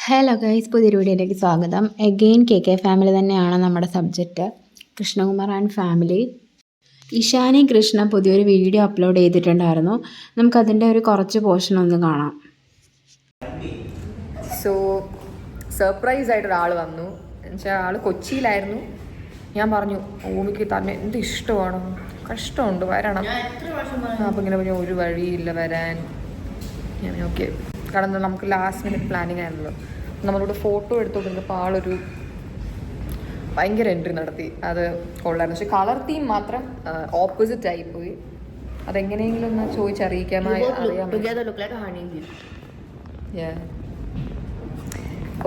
Hello guys, പുതിയൊരു വീഡിയോയിലേക്ക് സ്വാഗതം. എഗെയിൻ KK ഫാമിലി തന്നെയാണ് നമ്മുടെ subject. Krishnakumar and family. Ishani Krishna പുതിയൊരു വീഡിയോ അപ്ലോഡ് ചെയ്തിട്ടുണ്ടായിരുന്നു. നമുക്കതിൻ്റെ ഒരു കുറച്ച് പോർഷൻ ഒന്ന് കാണാം. സോ സർപ്രൈസ് ആയിട്ട് ഒരാൾ വന്നു. എന്നുവെച്ചാൽ ആൾ കൊച്ചിയിലായിരുന്നു. ഞാൻ പറഞ്ഞു ഓമിക്ക് തന്നെ എന്ത് ഇഷ്ടമാണ്, കഷ്ടമുണ്ട് വരണം. അപ്പോൾ ഇങ്ങനെ പറഞ്ഞു ഒരു വഴിയില്ല വരാൻ. ഞാൻ ഓക്കെ, കാരണം നമുക്ക് ലാസ്റ്റ് മിനിറ്റ് പ്ലാനിങ് ആയിരുന്നല്ലോ. നമ്മളോട് ഫോട്ടോ എടുത്തോണ്ടിരുന്നപ്പോൾ ആളൊരു ഭയങ്കര എൻട്രി നടത്തി. അത് കൊള്ളായിരുന്നു. പക്ഷെ കളർ തീം മാത്രം ഓപ്പോസിറ്റ് ആയിപ്പോയി. അതെങ്ങനെയെങ്കിലും ഒന്ന് ചോദിച്ചറിയിക്കാമായി അറിയാം.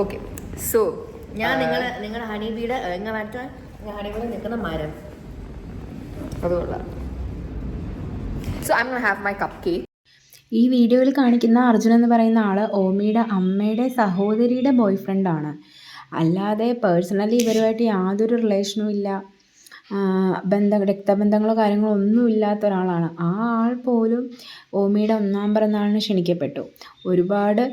ഓക്കെ, സോ ഞാൻ നിങ്ങളുടെ ഹണിബീയുടെ ഹണിബീടെ നിൽക്കുന്ന മരം അത് കൊള്ളാം. So I gonna have my cup cake. ഈ വീഡിയോയിൽ കാണിക്കുന്ന അർജുൻ എന്ന് പറയുന്ന ആൾ ഓമിയുടെ അമ്മയുടെ സഹോദരിയുടെ ബോയ് ഫ്രണ്ടാണ്. അല്ലാതെ പേഴ്സണലി ഇവരുമായിട്ട് യാതൊരു റിലേഷനും ഇല്ല, രക്തബന്ധങ്ങളോ കാര്യങ്ങളോ ഒന്നും ഇല്ലാത്ത ഒരാളാണ്. ആ ആൾ പോലും ഓമിയുടെ 1-ാം പിറന്നാളിന് ക്ഷണിക്കപ്പെട്ടു. ഒരുപാട്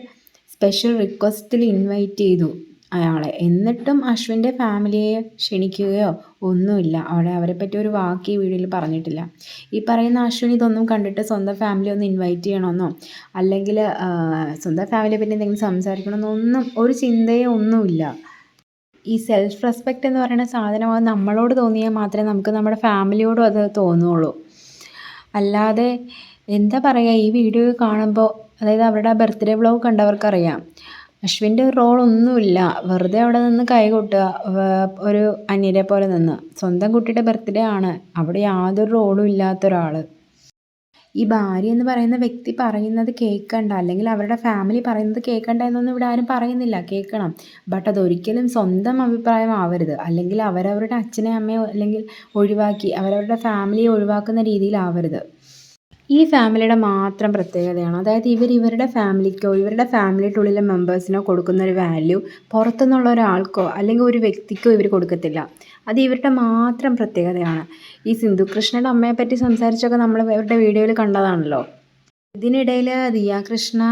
സ്പെഷ്യൽ റിക്വസ്റ്റിൽ ഇൻവൈറ്റ് ചെയ്തു അയാളെ. എന്നിട്ടും അശ്വിൻ്റെ ഫാമിലിയെ ക്ഷണിക്കുകയോ ഒന്നുമില്ല. അവരെ പറ്റി ഒരു വാക്ക് ഈ വീഡിയോയിൽ പറഞ്ഞിട്ടില്ല. ഈ പറയുന്ന അശ്വിൻ ഇതൊന്നും കണ്ടിട്ട് സ്വന്തം ഫാമിലി ഒന്ന് ഇൻവൈറ്റ് ചെയ്യണമെന്നോ അല്ലെങ്കിൽ സ്വന്തം ഫാമിലിയെ പറ്റി എന്തെങ്കിലും സംസാരിക്കണമെന്നോ ഒന്നും ഒരു ചിന്തയോ ഒന്നുമില്ല. ഈ സെൽഫ് റെസ്പെക്റ്റ് എന്ന് പറയുന്ന സാധനം അത് നമ്മളോട് തോന്നിയാൽ മാത്രമേ നമുക്ക് നമ്മുടെ ഫാമിലിയോടും അത് തോന്നുള്ളൂ. അല്ലാതെ എന്താ പറയുക, ഈ വീഡിയോ കാണുമ്പോൾ, അതായത് അവരുടെ ബർത്ത്ഡേ വ്ളോഗ് കണ്ടവർക്കറിയാം, അശ്വിൻ്റെ ഒരു റോളൊന്നുമില്ല. വെറുതെ അവിടെ നിന്ന് കൈകൊട്ടുക, ഒരു അന്യരെ പോലെ നിന്ന്. സ്വന്തം കുട്ടിയുടെ ബർത്ത്ഡേ ആണ്, അവിടെ യാതൊരു റോളും ഇല്ലാത്ത ഒരാൾ. ഈ ഭാര്യ എന്ന് പറയുന്ന വ്യക്തി പറയുന്നത് കേൾക്കണ്ട, അല്ലെങ്കിൽ അവരുടെ ഫാമിലി പറയുന്നത് കേൾക്കണ്ട എന്നൊന്നും ഇവിടെ ആരും പറയുന്നില്ല. കേൾക്കണം, ബട്ട് അതൊരിക്കലും സ്വന്തം അഭിപ്രായം ആവരുത്. അല്ലെങ്കിൽ അവരവരുടെ അച്ഛനെ അമ്മയോ അല്ലെങ്കിൽ ഒഴിവാക്കി അവരവരുടെ ഫാമിലിയെ ഒഴിവാക്കുന്ന രീതിയിലാവരുത്. ഈ ഫാമിലിയുടെ മാത്രം പ്രത്യേകതയാണ്. അതായത് ഇവരുടെ ഫാമിലിക്കോ ഇവരുടെ ഫാമിലിയുടെ മെമ്പേഴ്സിനോ കൊടുക്കുന്ന ഒരു വാല്യൂ പുറത്തുനിന്നുള്ള ഒരാൾക്കോ അല്ലെങ്കിൽ ഒരു വ്യക്തിക്കോ ഇവർ കൊടുക്കത്തില്ല. അത് ഇവരുടെ മാത്രം പ്രത്യേകതയാണ്. ഈ സിന്ധു കൃഷ്ണയുടെ അമ്മയെ പറ്റി സംസാരിച്ചൊക്കെ നമ്മൾ ഇവരുടെ വീഡിയോയിൽ കണ്ടതാണല്ലോ. ഇതിനിടയിൽ ദിയ കൃഷ്ണ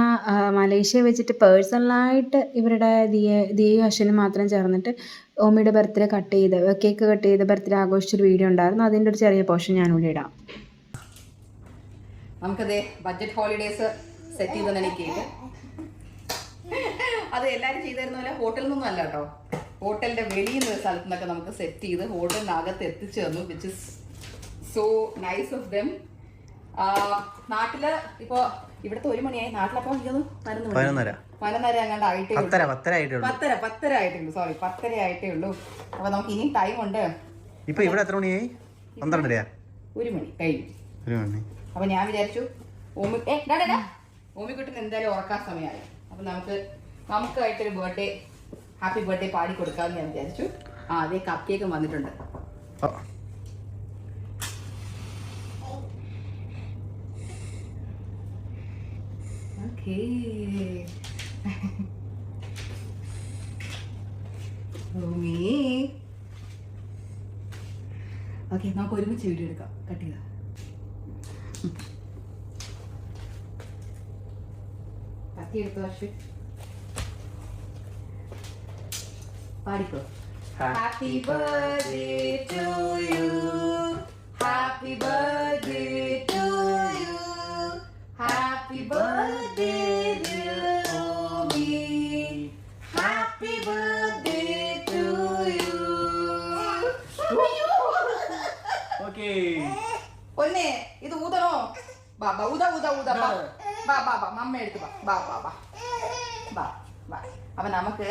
മലേഷ്യ വെച്ചിട്ട് പേഴ്സണലായിട്ട് ഇവരുടെ ദിയയും അശ്വിനും മാത്രം ചേർന്നിട്ട് ഓമിയുടെ ബർത്ത്ഡേ കേക്ക് കട്ട് ചെയ്ത് ബർത്ത്ഡേ ആഘോഷിച്ചൊരു വീഡിയോ ഉണ്ടായിരുന്നു. അതിൻ്റെ ഒരു ചെറിയ പോർഷൻ ഞാനിവിടെ ഇടാം. നമുക്കത് ബഡ്ജറ്റ് ഹോളിഡേയ്സ് സെറ്റ് ചെയ്ത് തന്നെ കേക്ക്. അത് എല്ലാവരും ചെയ്തിരുന്ന പോലെ ഹോട്ടലിൽ നിന്നൊന്നും അല്ല കേട്ടോ. ഹോട്ടലിൻ്റെ വെളിയിൽ നിന്ന് സ്ഥലത്തു നിന്നൊക്കെ നമുക്ക് സെറ്റ് ചെയ്ത് ഹോട്ടലിനകത്ത് എത്തിച്ചു തന്നു, which is so nice of them. നാട്ടില് ഇപ്പോൾ ഇവിടുത്തെ 1 മണിയായി, നാട്ടിലപ്പോൾ 11:30 അങ്ങാണ്ട് ആയിട്ടേ ഉള്ളൂ. 10:30 ആയിട്ടേ ഉള്ളൂ. സോറി, 10:30 ആയിട്ടേ ഉള്ളൂ. അപ്പോൾ നമുക്ക് ഇനിയും ടൈം ഉണ്ട്. ഇപ്പൊ ഇവിടെ എത്ര മണിയായി? 12:30. 1 മണി കഴിഞ്ഞു. അപ്പോൾ ഞാൻ വിചാരിച്ചു ഓമിക്കുട്ടിന് എന്തായാലും ഉറക്കാൻ സമയമായി. അപ്പോൾ നമുക്കായിട്ടൊരു ഹാപ്പി ബർത്ത്ഡേ പാടി കൊടുക്കാമെന്ന് ഞാൻ വിചാരിച്ചു. അതേ കപ്പ് കേക്കും വന്നിട്ടുണ്ട്. ഓക്കേ, ഓക്കെ, നമുക്ക് ഒരുമിച്ച് വീഡിയോ എടുക്കാം. കട്ട് ചെയ്താ എടുത്തു. അശ്വിൻ പാടിക്കോ. Happy birthday to you, happy birthday to you, happy birthday dear Omi, happy birthday to you. Okay, ഒന്നേ ഇത് ഊതണോ? ബാബാ ഊതാ ഊതാ ഊതാ. ബാ ബാ ബാ മമ്മ എടുത്ത് ബാ ബാ ബാ ബാ ബാ. അപ്പൊ നമുക്ക്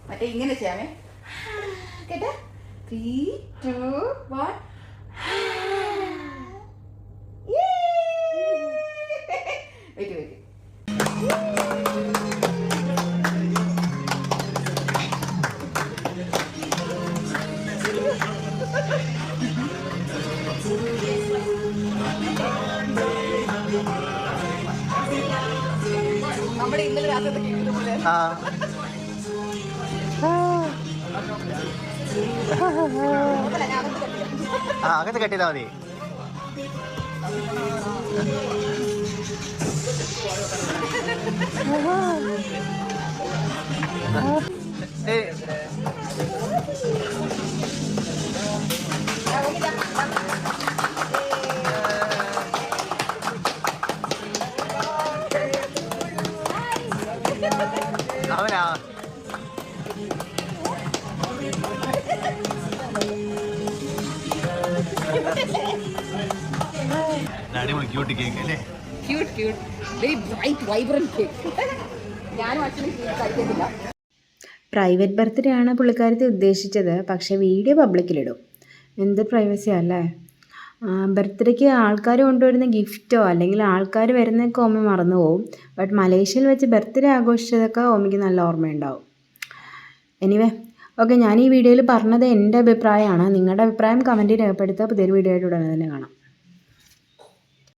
മറ്റേ ഇങ്ങനെ ചെയ്യാമേ കേട്ടോ. 3, 2, 1. വെയിറ്റ് നമ്മുടെ ഇന്നലെ രാത്രി കേൾക്കുന്ന അകത്ത് കെട്ടിയതാ മതി. അവനാ അടിപൊളി ക്യൂട്ട് കേക്ക് അല്ലേ? Cute cute very bright vibrant cake. ഞാനും ആക്ച്വലി കഴിക്കത്തില്ല. പ്രൈവറ്റ് ബർത്ത്ഡേ ആണ് പുള്ളിക്കാരത്തി ഉദ്ദേശിച്ചത്, പക്ഷേ വീഡിയോ പബ്ലിക്കിലിടും. എന്ത് പ്രൈവസി അല്ലേ. ബർത്ത്ഡേക്ക് ആൾക്കാർ കൊണ്ടുവരുന്ന ഗിഫ്റ്റോ അല്ലെങ്കിൽ ആൾക്കാർ വരുന്നതൊക്കെ ഓമി മറന്നു പോവും. ബട്ട് മലേഷ്യയിൽ വെച്ച് ബർത്ത്ഡേ ആഘോഷിച്ചതൊക്കെ ഓമിക്ക് നല്ല ഓർമ്മയുണ്ടാവും. എനിവേ ഓക്കെ, ഞാൻ ഈ വീഡിയോയിൽ പറഞ്ഞത് എൻ്റെ അഭിപ്രായമാണ്. നിങ്ങളുടെ അഭിപ്രായം കമൻറ്റിൽ രേഖപ്പെടുത്തുക. പുതിയൊരു വീഡിയോ ആയിട്ട് ഉടനെ തന്നെ കാണാം.